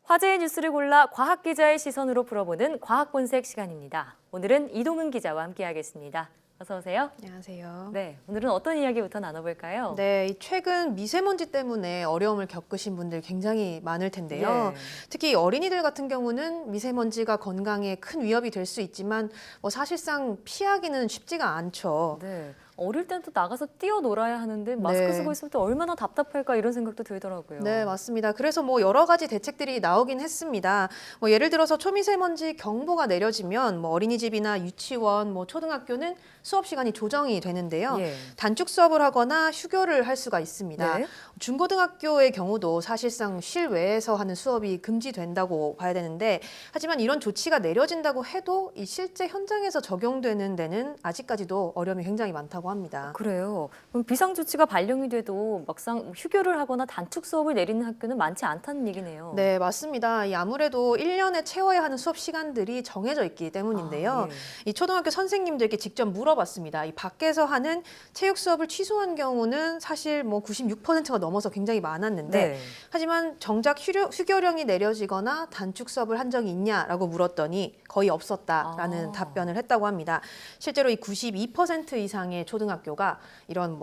화제의 뉴스를 골라 과학 기자의 시선으로 풀어보는 과학 본색 시간입니다. 오늘은 이동은 기자와 함께하겠습니다. 어서 오세요. 안녕하세요. 네, 오늘은 어떤 이야기부터 나눠볼까요? 네, 최근 미세먼지 때문에 어려움을 겪으신 분들 굉장히 많을 텐데요. 예. 특히 어린이들 같은 경우는 미세먼지가 건강에 큰 위협이 될 수 있지만 사실상 피하기는 쉽지가 않죠. 네. 어릴 땐 또 나가서 뛰어놀아야 하는데 마스크 네. 쓰고 있을 때 얼마나 답답할까 이런 생각도 들더라고요. 네, 맞습니다. 그래서 여러 가지 대책들이 나오긴 했습니다. 예를 들어서 초미세먼지 경보가 내려지면 어린이집이나 유치원, 초등학교는 수업 시간이 조정이 되는데요. 예. 단축 수업을 하거나 휴교를 할 수가 있습니다. 네. 중고등학교의 경우도 사실상 실외에서 하는 수업이 금지된다고 봐야 되는데, 하지만 이런 조치가 내려진다고 해도 이 실제 현장에서 적용되는 데는 아직까지도 어려움이 굉장히 많다고 합니다. 그래요. 그럼 비상조치가 발령이 돼도 막상 휴교를 하거나 단축 수업을 내리는 학교는 많지 않다는 얘기네요. 네, 맞습니다. 아무래도 1년에 채워야 하는 수업 시간들이 정해져 있기 때문인데요. 예. 이 초등학교 선생님들께 직접 물어봤습니다. 이 밖에서 하는 체육 수업을 취소한 경우는 사실 96%가 넘어서 굉장히 많았는데, 네. 하지만 정작 휴교령이 내려지거나 단축 수업을 한 적이 있냐라고 물었더니 거의 없었다라는 아. 답변을 했다고 합니다. 실제로 이 92% 이상의 초등학교가 이런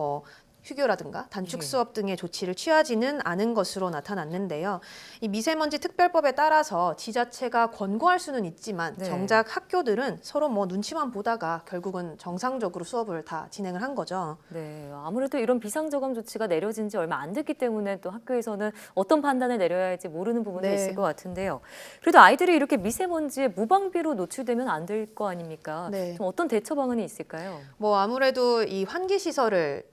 휴교라든가 단축 예. 수업 등의 조치를 취하지는 않은 것으로 나타났는데요. 이 미세먼지 특별법에 따라서 지자체가 권고할 수는 있지만 네. 정작 학교들은 서로 눈치만 보다가 결국은 정상적으로 수업을 다 진행을 한 거죠. 네, 아무래도 이런 비상저감 조치가 내려진 지 얼마 안 됐기 때문에 또 학교에서는 어떤 판단을 내려야 할지 모르는 부분도 네. 있을 것 같은데요. 그래도 아이들이 이렇게 미세먼지에 무방비로 노출되면 안 될 거 아닙니까? 네. 좀 어떤 대처 방안이 있을까요? 아무래도 이 환기 시설을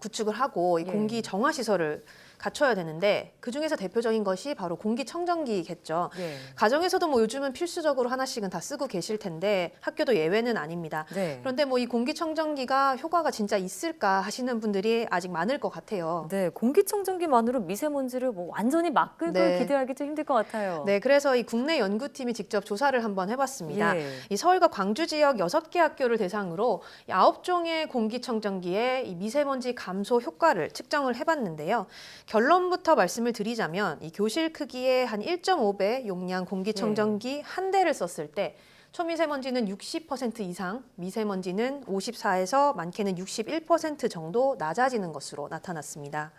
구축을 하고 이 예. 공기 정화 시설을 갖춰야 되는데 그중에서 대표적인 것이 바로 공기청정기겠죠. 예. 가정에서도 요즘은 필수적으로 하나씩은 다 쓰고 계실 텐데 학교도 예외는 아닙니다. 네. 그런데 이 공기청정기가 효과가 진짜 있을까 하시는 분들이 아직 많을 것 같아요. 네, 공기청정기만으로 미세먼지를 완전히 막을 걸 네. 기대하기 좀 힘들 것 같아요. 네, 그래서 이 국내 연구팀이 직접 조사를 한번 해봤습니다. 예. 이 서울과 광주 지역 6개 학교를 대상으로 9종의 공기청정기의 이 미세먼지 감소 효과를 측정을 해봤는데요. 결론부터 말씀을 드리자면 이 교실 크기의 한 1.5배 용량 공기청정기 한 대를 썼을 때 초미세먼지는 60% 이상, 미세먼지는 54에서 많게는 61% 정도 낮아지는 것으로 나타났습니다.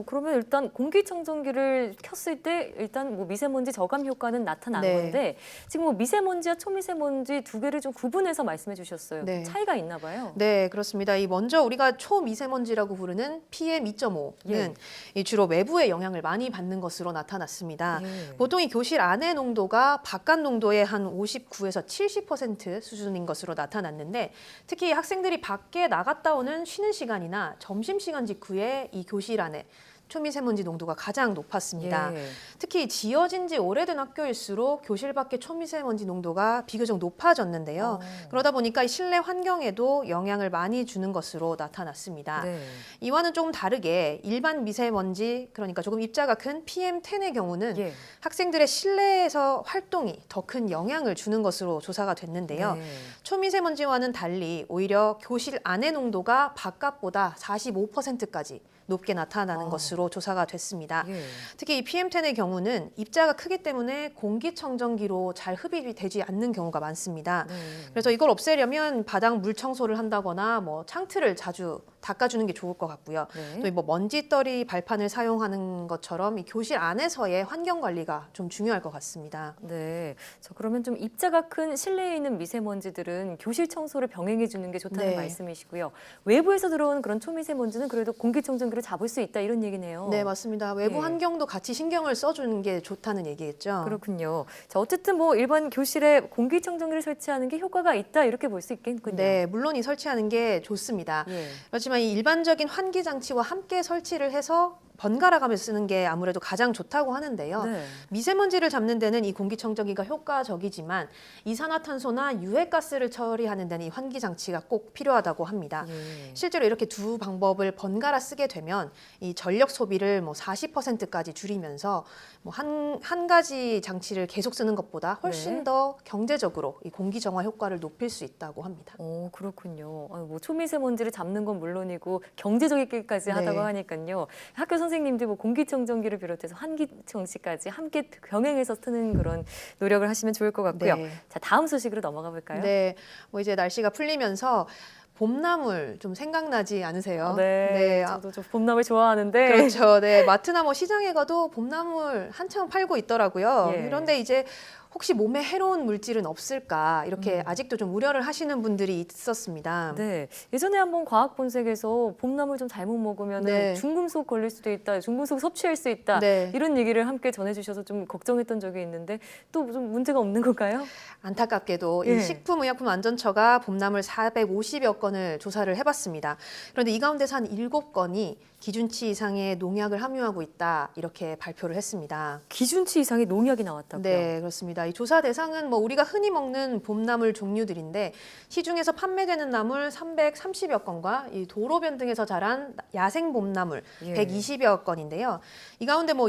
그러면 일단 공기청정기를 켰을 때 일단 미세먼지 저감 효과는 나타난 네. 건데 지금 미세먼지와 초미세먼지 두 개를 좀 구분해서 말씀해 주셨어요. 네. 차이가 있나 봐요. 네, 그렇습니다. 먼저 우리가 초미세먼지라고 부르는 PM2.5는 예. 주로 외부의 영향을 많이 받는 것으로 나타났습니다. 예. 보통 이 교실 안의 농도가 바깥 농도의 한 59에서 70% 수준인 것으로 나타났는데 특히 학생들이 밖에 나갔다 오는 쉬는 시간이나 점심시간 직후에 이 교실 안에 초미세먼지 농도가 가장 높았습니다. 예. 특히 지어진 지 오래된 학교일수록 교실 밖의 초미세먼지 농도가 비교적 높아졌는데요. 그러다 보니까 이 실내 환경에도 영향을 많이 주는 것으로 나타났습니다. 네. 이와는 조금 다르게 일반 미세먼지, 그러니까 조금 입자가 큰 PM10의 경우는 예. 학생들의 실내에서 활동이 더 큰 영향을 주는 것으로 조사가 됐는데요. 네. 초미세먼지와는 달리 오히려 교실 안의 농도가 바깥보다 45%까지 높게 나타나는 것으로 조사가 됐습니다. 예. 특히 이 PM10의 경우는 입자가 크기 때문에 공기청정기로 잘 흡입이 되지 않는 경우가 많습니다. 네. 그래서 이걸 없애려면 바닥 물 청소를 한다거나 창틀을 자주 닦아주는 게 좋을 것 같고요. 네. 또 먼지떨이 발판을 사용하는 것처럼 이 교실 안에서의 환경 관리가 좀 중요할 것 같습니다. 네. 그러면 좀 입자가 큰 실내에 있는 미세먼지들은 교실 청소를 병행해 주는 게 좋다는 네. 말씀이시고요. 외부에서 들어오는 그런 초미세먼지는 그래도 공기청정기로 잡을 수 있다 이런 얘기네요. 네, 맞습니다. 외부 예. 환경도 같이 신경을 써주는 게 좋다는 얘기겠죠. 그렇군요. 어쨌든 일반 교실에 공기청정기를 설치하는 게 효과가 있다 이렇게 볼 수 있겠군요. 네, 물론 설치하는 게 좋습니다. 예. 그렇지만 이 일반적인 환기 장치와 함께 설치를 해서 번갈아 가면서 쓰는 게 아무래도 가장 좋다고 하는데요. 네. 미세먼지를 잡는 데는 이 공기청정기가 효과적이지만 이산화탄소나 유해가스를 처리하는 데는 이 환기 장치가 꼭 필요하다고 합니다. 예. 실제로 이렇게 두 방법을 번갈아 쓰게 되면 이 전력 소비를 40%까지 줄이면서 한 가지 장치를 계속 쓰는 것보다 훨씬 네. 더 경제적으로 이 공기 정화 효과를 높일 수 있다고 합니다. 그렇군요. 초미세먼지를 잡는 건 물론이고 경제적이기까지 하다고 네. 하니까요. 학교 선생님들 뭐 공기청정기를 비롯해서 환기청지까지 함께 병행해서 트는 그런 노력을 하시면 좋을 것 같고요. 네. 자, 다음 소식으로 넘어가 볼까요? 네, 뭐 이제 날씨가 풀리면서 봄나물 좀 생각나지 않으세요? 네, 아, 저도 좀 봄나물 좋아하는데. 그렇죠. 네, 마트나 뭐 시장에 가도 봄나물 한참 팔고 있더라고요. 예. 그런데 이제 혹시 몸에 해로운 물질은 없을까 이렇게 아직도 좀 우려를 하시는 분들이 있었습니다. 네, 예전에 한번 과학본색에서 봄나물 좀 잘못 먹으면 네. 중금속 걸릴 수도 있다, 중금속 섭취할 수 있다 네. 이런 얘기를 함께 전해주셔서 좀 걱정했던 적이 있는데 또 좀 문제가 없는 건가요? 안타깝게도 예. 이 식품의약품안전처가 봄나물 450여 건을 조사를 해봤습니다. 그런데 이 가운데서 한 7건이 기준치 이상의 농약을 함유하고 있다 이렇게 발표를 했습니다. 기준치 이상의 농약이 나왔다고요? 네, 그렇습니다. 이 조사 대상은 뭐 우리가 흔히 먹는 봄나물 종류들인데 시중에서 판매되는 나물 330여 건과 이 도로변 등에서 자란 야생 봄나물 예. 120여 건인데요. 이 가운데 뭐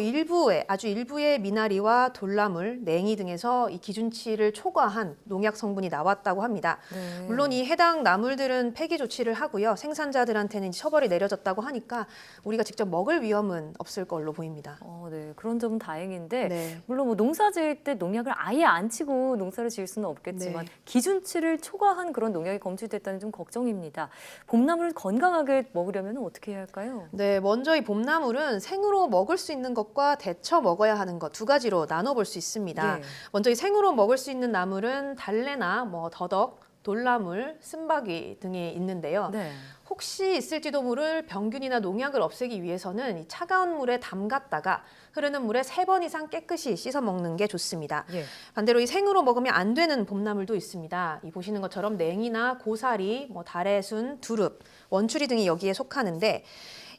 아주 일부의 미나리와 돌나물, 냉이 등에서 이 기준치를 초과한 농약 성분이 나왔다고 합니다. 네. 물론 이 해당 나물들은 폐기 조치를 하고요. 생산자들한테는 처벌이 내려졌다고 하니까 우리가 직접 먹을 위험은 없을 걸로 보입니다. 네, 그런 점은 다행인데 네. 물론 뭐 농사 지을 때 농약을 아예 안 치고 농사를 지을 수는 없겠지만 네. 기준치를 초과한 그런 농약이 검출됐다는 좀 걱정입니다. 봄나물을 건강하게 먹으려면 어떻게 해야 할까요? 네, 먼저 이 봄나물은 생으로 먹을 수 있는 것과 데쳐 먹어야 하는 것 두 가지로 나눠볼 수 있습니다. 예. 먼저 이 생으로 먹을 수 있는 나물은 달래나 뭐 더덕, 돌나물, 쓴바귀 등이 있는데요. 네. 혹시 있을지도 모를 병균이나 농약을 없애기 위해서는 이 차가운 물에 담갔다가 흐르는 물에 3번 이상 깨끗이 씻어 먹는 게 좋습니다. 예. 반대로 이 생으로 먹으면 안 되는 봄나물도 있습니다. 이 보시는 것처럼 냉이나 고사리, 뭐 달래순, 두릅, 원추리 등이 여기에 속하는데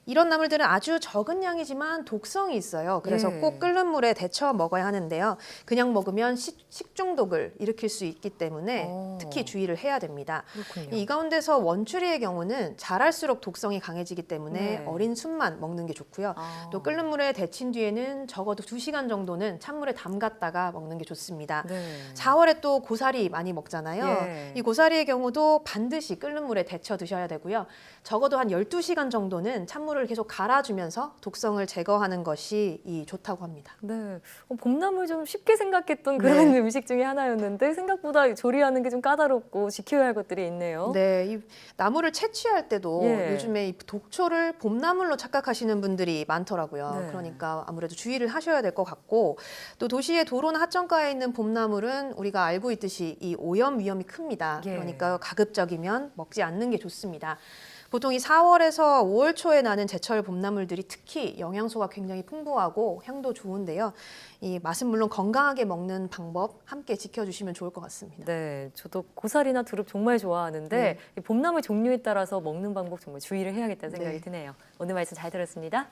이런 나물들은 아주 적은 양이지만 독성이 있어요. 그래서 예. 꼭 끓는 물에 데쳐 먹어야 하는데요. 그냥 먹으면 식중독을 일으킬 수 있기 때문에 특히 주의를 해야 됩니다. 그렇군요. 이 가운데서 원추리의 경우는 자랄수록 독성이 강해지기 때문에 네. 어린 순만 먹는 게 좋고요. 또 끓는 물에 데친 뒤에는 적어도 2시간 정도는 찬물에 담갔다가 먹는 게 좋습니다. 네. 4월에 또 고사리 많이 먹잖아요. 예. 이 고사리의 경우도 반드시 끓는 물에 데쳐 드셔야 되고요. 적어도 한 12시간 정도는 찬물을 계속 갈아주면서 독성을 제거하는 것이 좋다고 합니다. 네, 봄나물 좀 쉽게 생각했던 그런 네. 음식 중에 하나였는데 생각보다 조리하는 게 좀 까다롭고 지켜야 할 것들이 있네요. 네, 이 나물을 채취할 때도 예. 요즘에 이 독초를 봄나물로 착각하시는 분들이 많더라고요. 네. 그러니까 아무래도 주의를 하셔야 될 것 같고 또 도시의 도로나 하천가에 있는 봄나물은 우리가 알고 있듯이 이 오염 위험이 큽니다. 예. 그러니까 가급적이면 먹지 않는 게 좋습니다. 보통 이 4월에서 5월 초에 나는 제철 봄나물들이 특히 영양소가 굉장히 풍부하고 향도 좋은데요. 이 맛은 물론 건강하게 먹는 방법 함께 지켜주시면 좋을 것 같습니다. 네, 저도 고사리나 두릅 정말 좋아하는데 네. 이 봄나물 종류에 따라서 먹는 방법 정말 주의를 해야겠다는 생각이 네. 드네요. 오늘 말씀 잘 들었습니다.